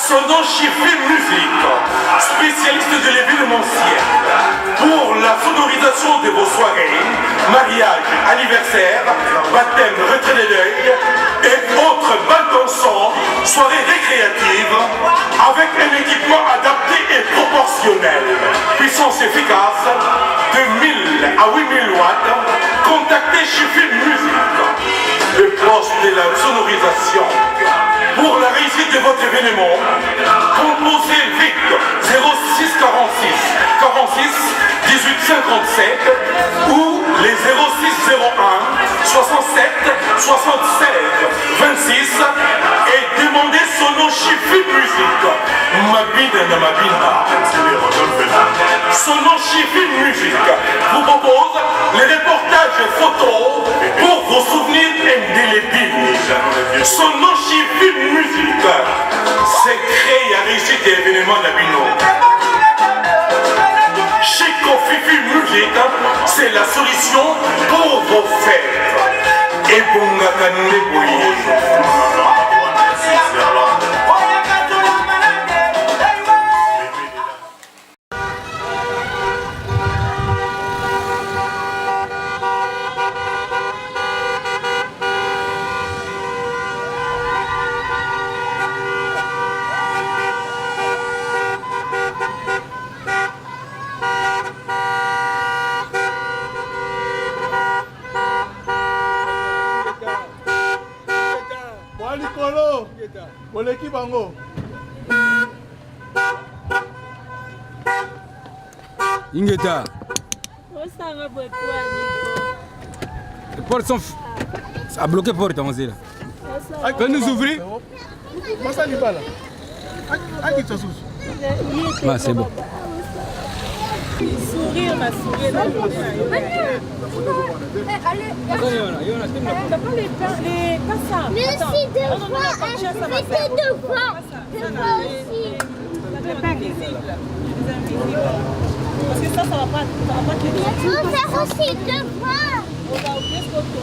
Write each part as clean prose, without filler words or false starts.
Sono Chiffé Musique, spécialiste de l'événementiel, pour la sonorisation de vos soirées, mariage, anniversaire, baptême, retrait de deuil et autres bals dansants, soirées récréatives, avec un équipement adapté et proportionnel. Puissance efficace de 1000 à 8000 watts. Contactez Chiffé Musique, le poste de la sonorisation. Pour la réussite de votre événement, composez vite 06 46 46 18 57 ou les 06 01 67 76 26 et demandez Sono Chiffé Musique. Mabina na Mabina. Sono Chiffé Musique vous propose les reportages photos pour vos souvenirs indélébiles. Sono Chiffé Musique, c'est créé à réussite des événements d'Abino. Chico Fifi Musique, c'est la solution pour vos fêtes. Et pour Boleki bango. Ingeta. Les portes sont... Ça a bloqué porte, on sait là. Peut nous ouvrir? Ah, c'est bon. Sourire, ma sourire. Les passants. Mais aussi devant, mettez devant. Devant aussi. C'est pas visible. Parce que ça va pas te dire. Il faut faire aussi devant. On va ouvrir ce qu'on peut.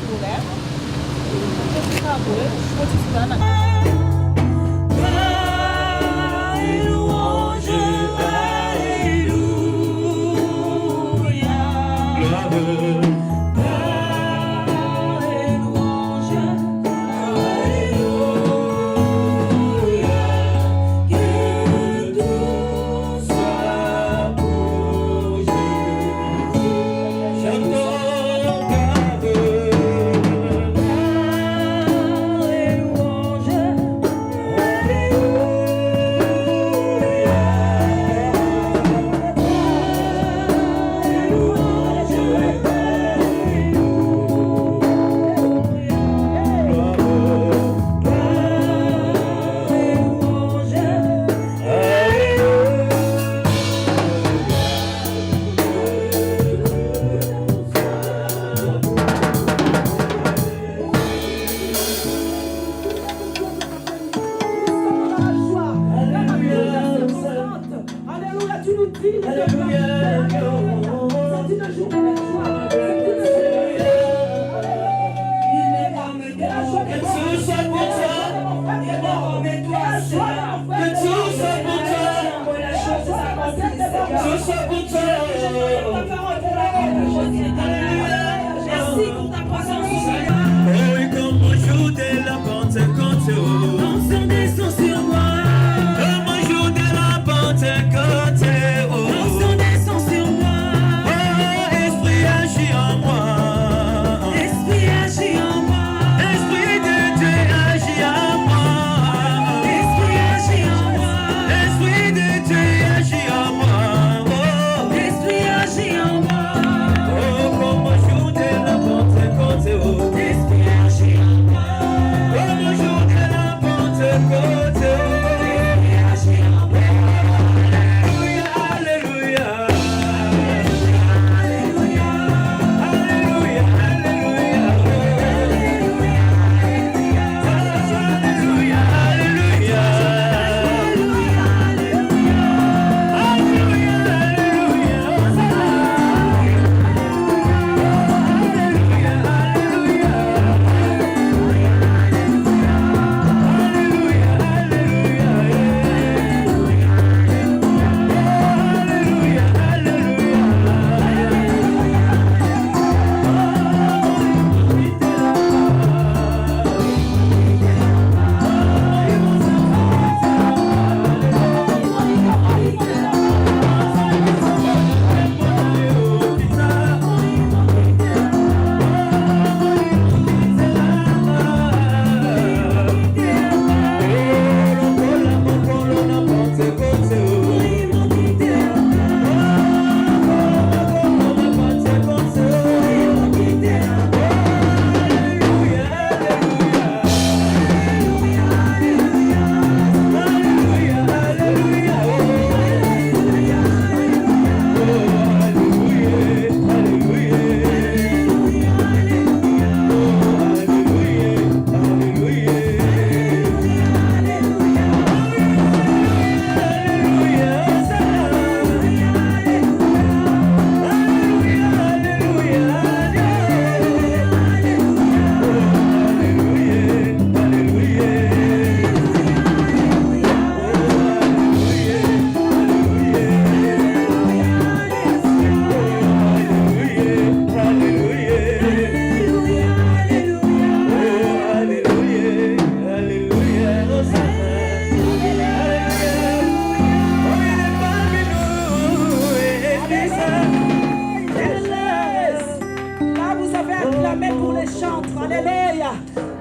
acclamer pour les chantres. Alléluia.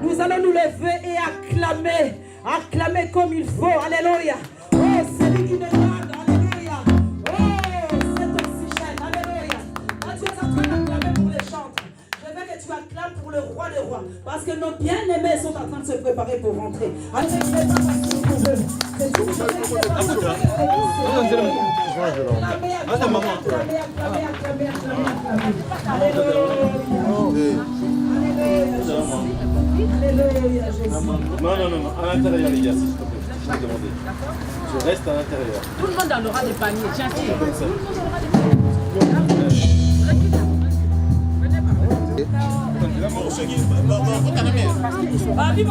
Nous allons nous lever et acclamer. Acclamer comme il faut. Alléluia. Oh, celui qui nous garde. Alléluia. Oh, cet oxygène. Alléluia. Quand tu es en train d'acclamer pour les chantres, je veux que tu acclames pour le roi des rois. Parce que nos bien-aimés sont en train de se préparer pour rentrer. Alléluia. C'est tout. Non, à l'intérieur, les gars, s'il te plaît. Je vais demander. Je reste à l'intérieur. Tout le monde aura des paniers, j'insiste. Bali.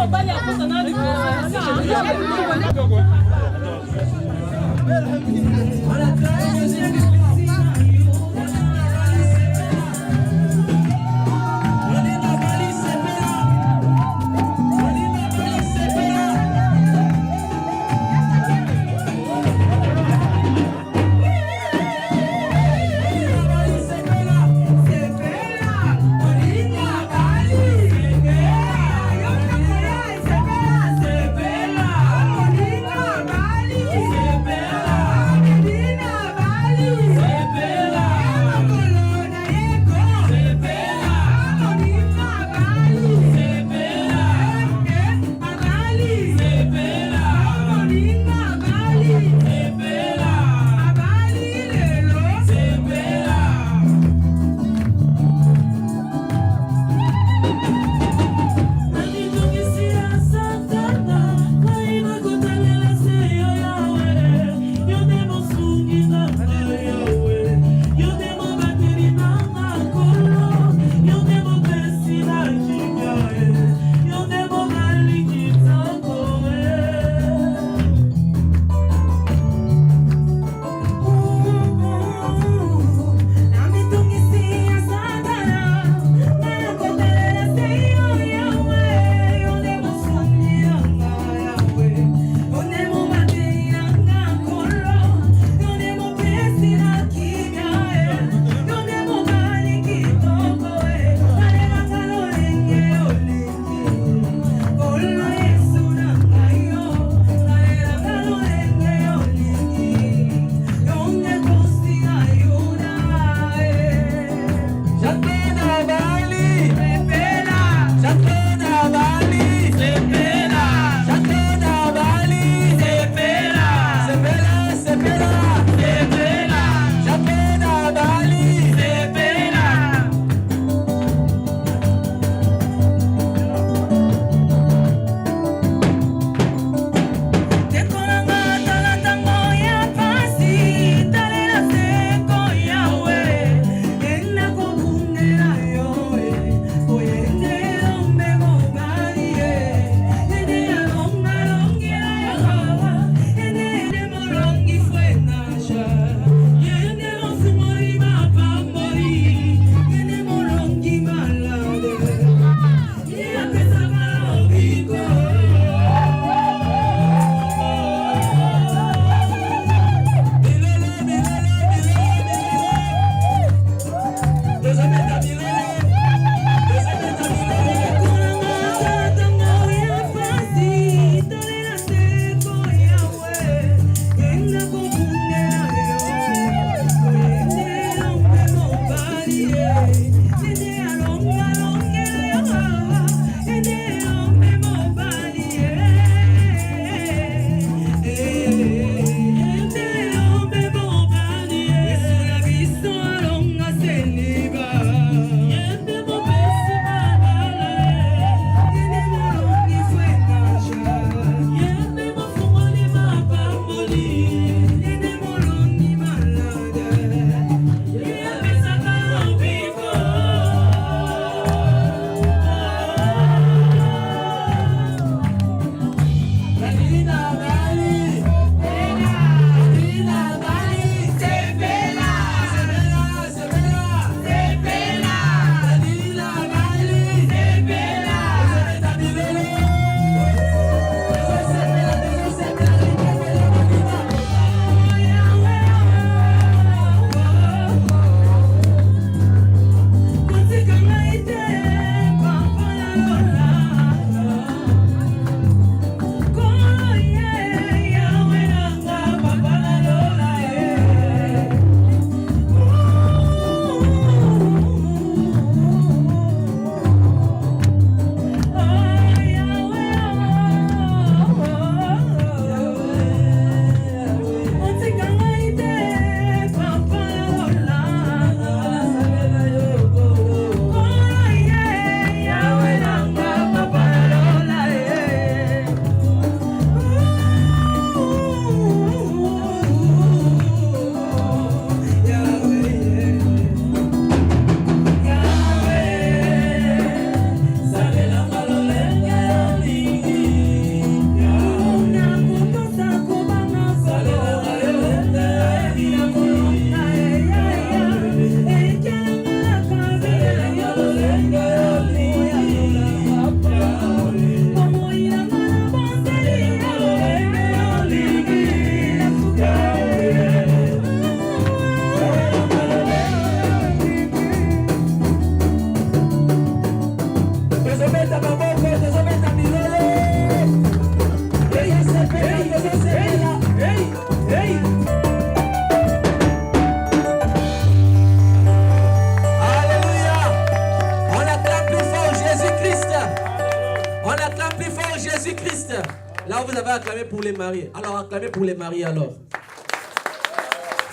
juste là où vous avez acclamé pour les mariés. Alors acclamez pour les mariés alors.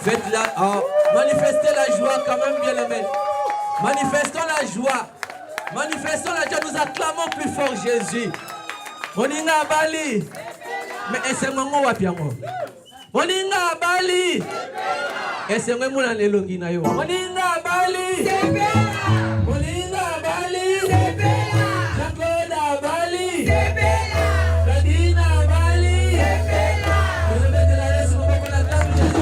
Faites-la. Oh, manifestez la joie quand même, bien aimé. Manifestons la joie. Manifestons la joie. Nous acclamons plus fort Jésus. Moninga Bali. Mais est-ce que moi wapiamo? Moninga Bali. Est-ce que moi na lelongi na yo? Moninga Bali. Moninga Bali. Jacoda Bali. Kadina Bali. Vous mettez la laisse pour la table Jésus.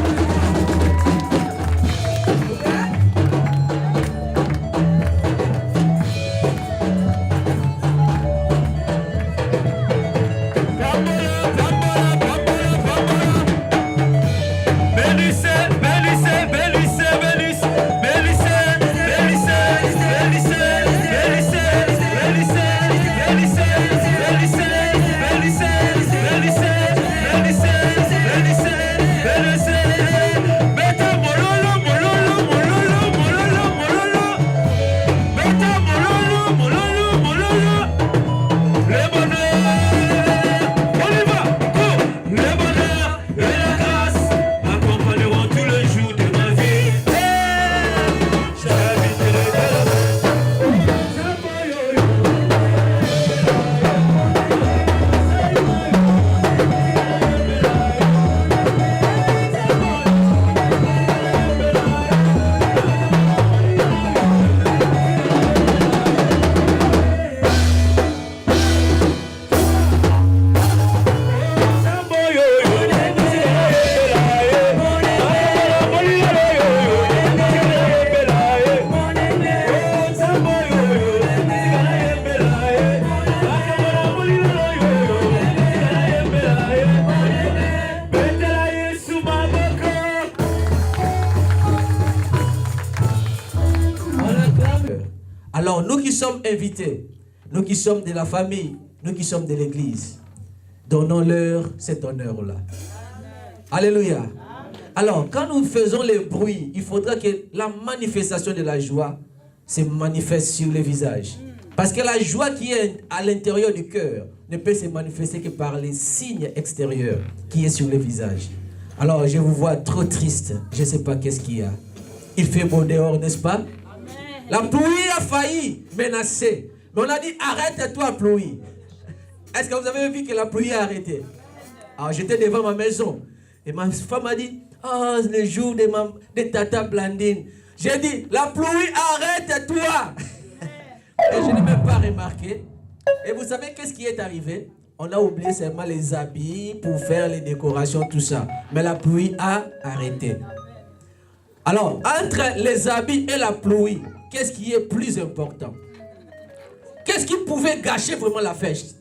Alors, nous qui sommes invités, nous qui sommes de la famille, nous qui sommes de l'église, donnons-leur cet honneur-là. Alléluia. Alors, quand nous faisons les bruits, il faudra que la manifestation de la joie se manifeste sur le visage. Parce que la joie qui est à l'intérieur du cœur ne peut se manifester que par les signes extérieurs qui est sur le visage. Alors, je vous vois trop triste. Je ne sais pas qu'est-ce qu'il y a. Il fait beau dehors, n'est-ce pas? La pluie a failli menacer. Mais on a dit, arrête-toi pluie. Est-ce que vous avez vu que la pluie a arrêté? Alors j'étais devant ma maison. Et ma femme a dit, oh, le jour de Tata Blandine. J'ai dit, la pluie, arrête-toi. Et je n'ai même pas remarqué. Et vous savez qu'est-ce qui est arrivé? On a oublié seulement les habits pour faire les décorations, tout ça. Mais la pluie a arrêté. Alors, entre les habits et la pluie, qu'est-ce qui est plus important? Qu'est-ce qui pouvait gâcher vraiment la fête?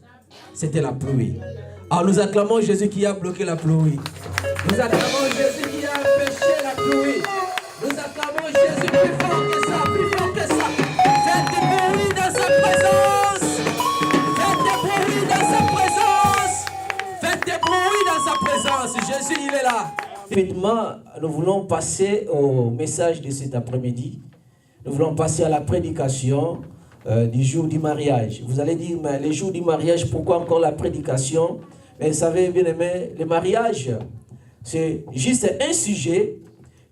C'était la pluie. Alors nous acclamons Jésus qui a bloqué la pluie. Nous acclamons Jésus qui a empêché la pluie. Nous acclamons Jésus plus fort que ça, plus fort que ça. Faites du bruit dans sa présence. Faites du bruit dans sa présence. Faites du bruit dans sa présence. Jésus, il est là. Rapidement, nous voulons passer au message de cet après-midi. Nous voulons passer à la prédication du jour du mariage. Vous allez dire, mais les jours du mariage, pourquoi encore la prédication? Mais vous savez, bien aimé, le mariage, c'est juste un sujet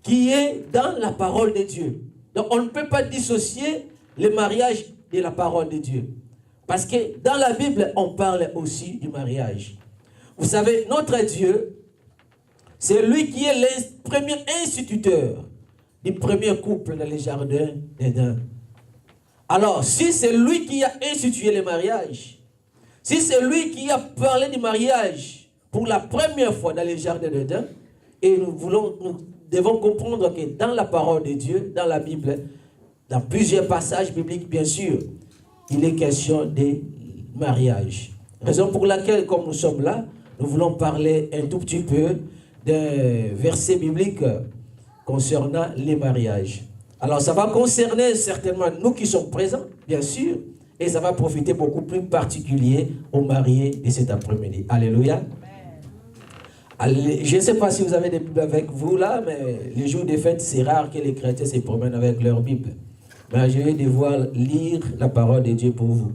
qui est dans la parole de Dieu. Donc on ne peut pas dissocier le mariage de la parole de Dieu. Parce que dans la Bible, on parle aussi du mariage. Vous savez, notre Dieu, c'est lui qui est le premier instituteur du premier couple dans les jardins d'Éden. Alors, si c'est lui qui a institué le mariage, si c'est lui qui a parlé du mariage pour la première fois dans les jardins d'Éden, et nous devons comprendre que dans la parole de Dieu, dans la Bible, dans plusieurs passages bibliques, bien sûr, il est question de mariage. Raison pour laquelle, comme nous sommes là, nous voulons parler un tout petit peu d'un verset biblique concernant les mariages. Alors ça va concerner certainement nous qui sommes présents, bien sûr, et ça va profiter beaucoup plus particulier aux mariés de cet après-midi. Alléluia. Je ne sais pas si vous avez des Bibles avec vous là, mais les jours des fêtes, c'est rare que les chrétiens se promènent avec leur Bible. Mais je vais devoir lire la parole de Dieu pour vous.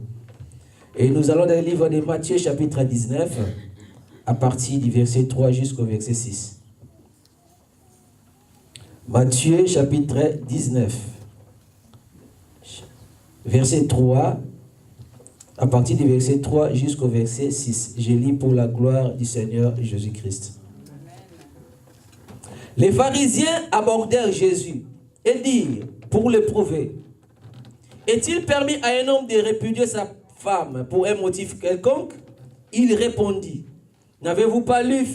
Et nous allons dans le livre de Matthieu chapitre 19, à partir du verset 3 jusqu'au verset 6. Matthieu chapitre 19, verset 3, à partir du verset 3 jusqu'au verset 6. Je lis pour la gloire du Seigneur Jésus-Christ. Les pharisiens abordèrent Jésus et dirent, pour le prouver, est-il permis à un homme de répudier sa femme pour un motif quelconque? Il répondit, n'avez-vous pas lu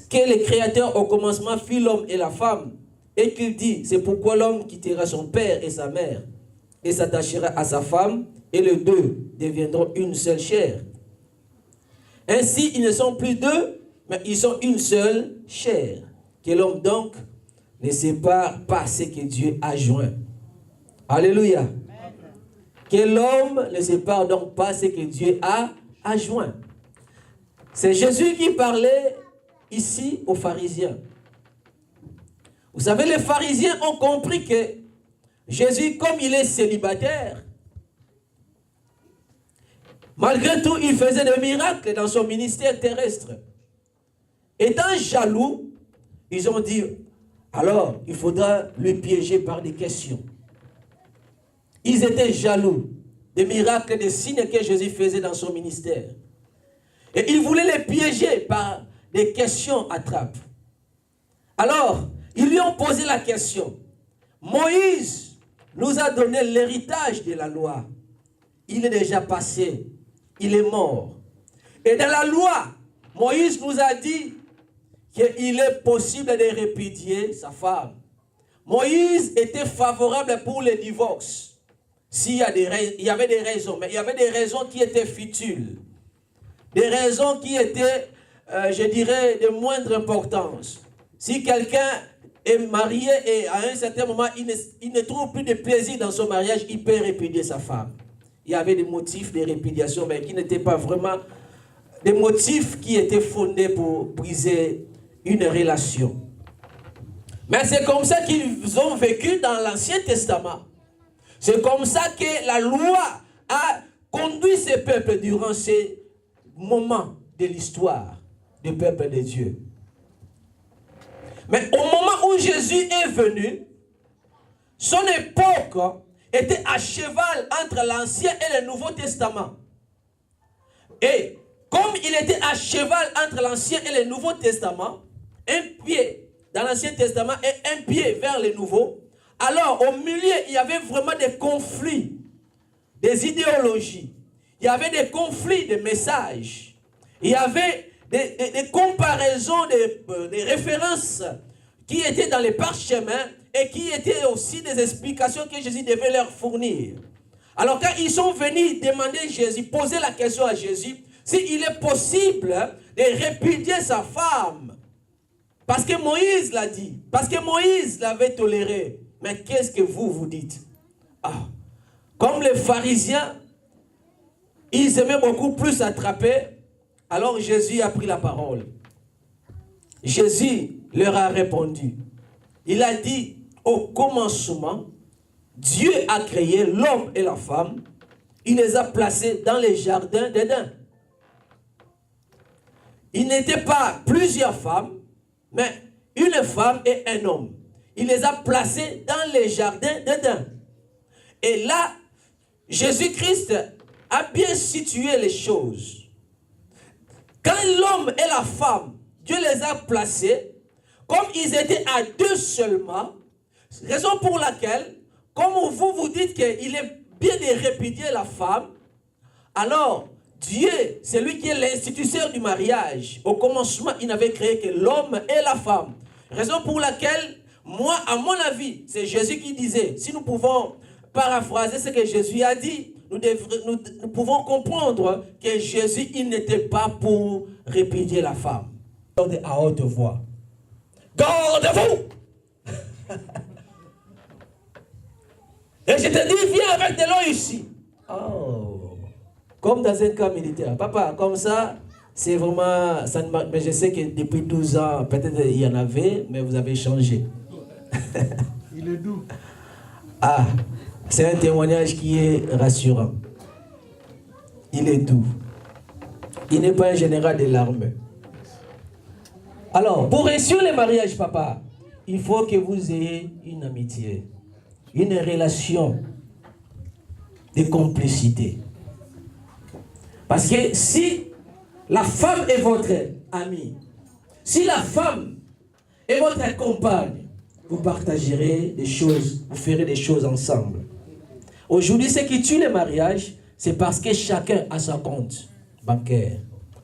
que le Créateur au commencement fit l'homme et la femme, et qu'il dit, c'est pourquoi l'homme quittera son père et sa mère, et s'attachera à sa femme, et les deux deviendront une seule chair. Ainsi, ils ne sont plus deux, mais ils sont une seule chair. Que l'homme donc ne sépare pas ce que Dieu a joint. Alléluia. Amen. Que l'homme ne sépare donc pas ce que Dieu a joint. C'est Jésus qui parlait ici aux pharisiens. Vous savez, les pharisiens ont compris que Jésus, comme il est célibataire, malgré tout, il faisait des miracles dans son ministère terrestre. Étant jaloux, ils ont dit, alors, il faudra le piéger par des questions. Ils étaient jaloux des miracles, des signes que Jésus faisait dans son ministère. Et ils voulaient les piéger par des questions à trappe. Alors, ils lui ont posé la question. Moïse nous a donné l'héritage de la loi. Il est déjà passé. Il est mort. Et dans la loi, Moïse nous a dit qu'il est possible de répudier sa femme. Moïse était favorable pour le divorce. Il y avait des raisons, mais il y avait des raisons qui étaient futiles. Des raisons qui étaient, je dirais, de moindre importance. Si quelqu'un est marié et à un certain moment, il ne trouve plus de plaisir dans son mariage, il peut répudier sa femme. Il y avait des motifs de répudiation, mais qui n'étaient pas vraiment des motifs qui étaient fondés pour briser une relation. Mais c'est comme ça qu'ils ont vécu dans l'Ancien Testament. C'est comme ça que la loi a conduit ces peuples durant ces moments de l'histoire du peuple de Dieu. Mais au moment où Jésus est venu, son époque était à cheval entre l'Ancien et le Nouveau Testament. Et comme il était à cheval entre l'Ancien et le Nouveau Testament, un pied dans l'Ancien Testament et un pied vers le Nouveau, alors au milieu, il y avait vraiment des conflits, des idéologies, il y avait des conflits de messages, il y avait des comparaisons, des références qui étaient dans les parchemins et qui étaient aussi des explications que Jésus devait leur fournir. Alors quand ils sont venus demander Jésus, poser la question à Jésus, s'il est possible de répudier sa femme, parce que Moïse l'a dit, parce que Moïse l'avait toléré. Mais qu'est-ce que vous dites? Comme les pharisiens, ils aimaient beaucoup plus attraper, alors Jésus a pris la parole. Jésus leur a répondu. Il a dit, au commencement, Dieu a créé l'homme et la femme. Il les a placés dans les jardins d'Éden. Il n'était pas plusieurs femmes, mais une femme et un homme. Il les a placés dans les jardins d'Éden. Et là, Jésus-Christ a bien situé les choses. Quand l'homme et la femme, Dieu les a placés, comme ils étaient à deux seulement, raison pour laquelle, comme vous dites qu'il est bien de répudier la femme, alors Dieu, c'est lui qui est l'instituteur du mariage. Au commencement, il n'avait créé que l'homme et la femme. Raison pour laquelle, moi, à mon avis, c'est Jésus qui disait, si nous pouvons paraphraser ce que Jésus a dit, nous pouvons comprendre que Jésus, il n'était pas pour répudier la femme. À haute voix. Gardez-vous! Et je te dis, viens avec de l'eau ici. Oh, comme dans un camp militaire. Papa, comme ça, c'est vraiment... Ça ne marche, mais je sais que depuis 12 ans, peut-être il y en avait, mais vous avez changé. Il est doux. Ah, c'est un témoignage qui est rassurant. il est doux. Il n'est pas un général de l'armée. Alors, pour réussir le mariage, papa, il faut que vous ayez une amitié, une relation de complicité. Parce que si la femme est votre amie, si la femme est votre compagne, vous partagerez des choses, vous ferez des choses ensemble. Aujourd'hui, ce qui tue le mariage, c'est parce que chacun a son compte bancaire.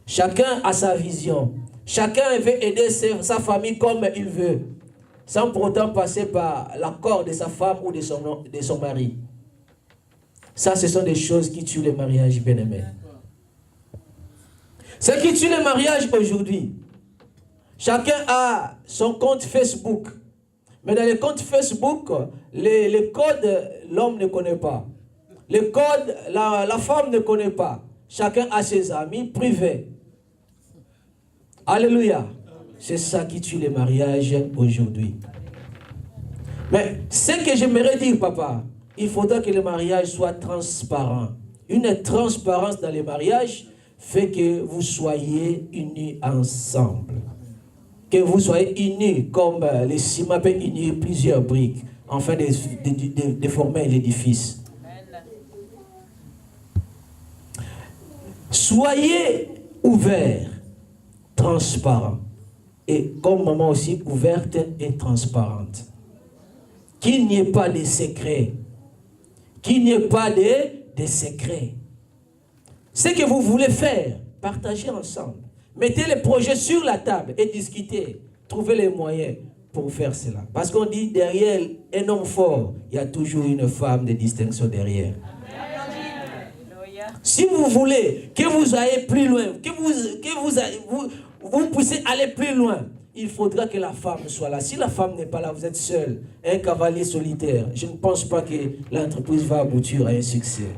Chacun a sa vision. Chacun veut aider sa famille comme il veut, sans pour autant passer par l'accord de sa femme ou de son mari. Ça, ce sont des choses qui tuent le mariage, bien-aimé. Ce qui tue le mariage aujourd'hui, chacun a son compte Facebook. Mais dans les comptes Facebook, les codes, l'homme ne connaît pas. Les codes, la femme ne connaît pas. Chacun a ses amis privés. Alléluia. C'est ça qui tue le mariage aujourd'hui. Mais ce que j'aimerais dire, papa, il faudra que le mariage soit transparent. Une transparence dans le mariage fait que vous soyez unis ensemble. Que vous soyez unis comme le ciment peut unir plusieurs briques afin de former l'édifice. Soyez ouverts, transparents. Et comme maman aussi, ouverte et transparente. Qu'il n'y ait pas de secrets. Qu'il n'y ait pas de secrets. Ce que vous voulez faire, partagez ensemble. Mettez les projets sur la table et discutez. Trouvez les moyens pour faire cela. Parce qu'on dit derrière un homme fort, il y a toujours une femme de distinction derrière. Si vous voulez que vous ayez plus loin, que vous puissiez aller plus loin, il faudra que la femme soit là. Si la femme n'est pas là, vous êtes seul, un cavalier solitaire, je ne pense pas que l'entreprise va aboutir à un succès.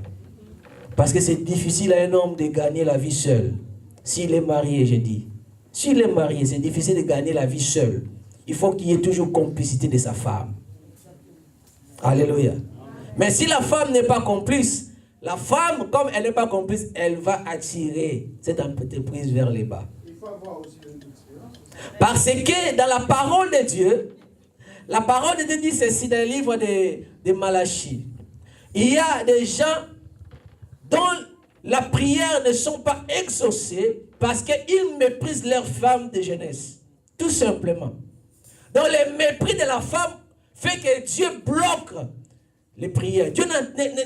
Parce que c'est difficile à un homme de gagner la vie seul. S'il est marié, je dis. S'il est marié, c'est difficile de gagner la vie seul. Il faut qu'il y ait toujours complicité de sa femme. Alléluia. Mais si la femme n'est pas complice, la femme, comme elle n'est pas complice, elle va attirer cette entreprise vers les bas. Il faut avoir aussi une expérience. Parce que dans la parole de Dieu, la parole de Dieu dit ceci dans le livre de Malachie. Il y a des gens dont la prière ne sont pas exaucées parce qu'ils méprisent leur femme de jeunesse. Tout simplement. Donc le mépris de la femme fait que Dieu bloque les prières. Dieu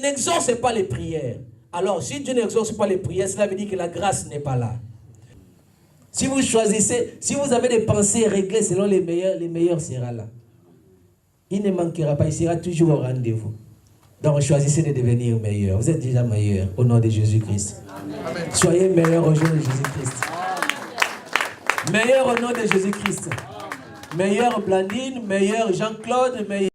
n'exauce pas les prières. Alors, si Dieu n'exauce pas les prières, cela veut dire que la grâce n'est pas là. Si vous choisissez, si vous avez des pensées réglées selon les meilleurs sera là. Il ne manquera pas, il sera toujours au rendez-vous. Donc, choisissez de devenir meilleur. Vous êtes déjà meilleur au nom de Jésus-Christ. Soyez meilleur au nom de Jésus-Christ. Meilleur au nom de Jésus-Christ. Meilleur Blandine, meilleur Jean-Claude, meilleur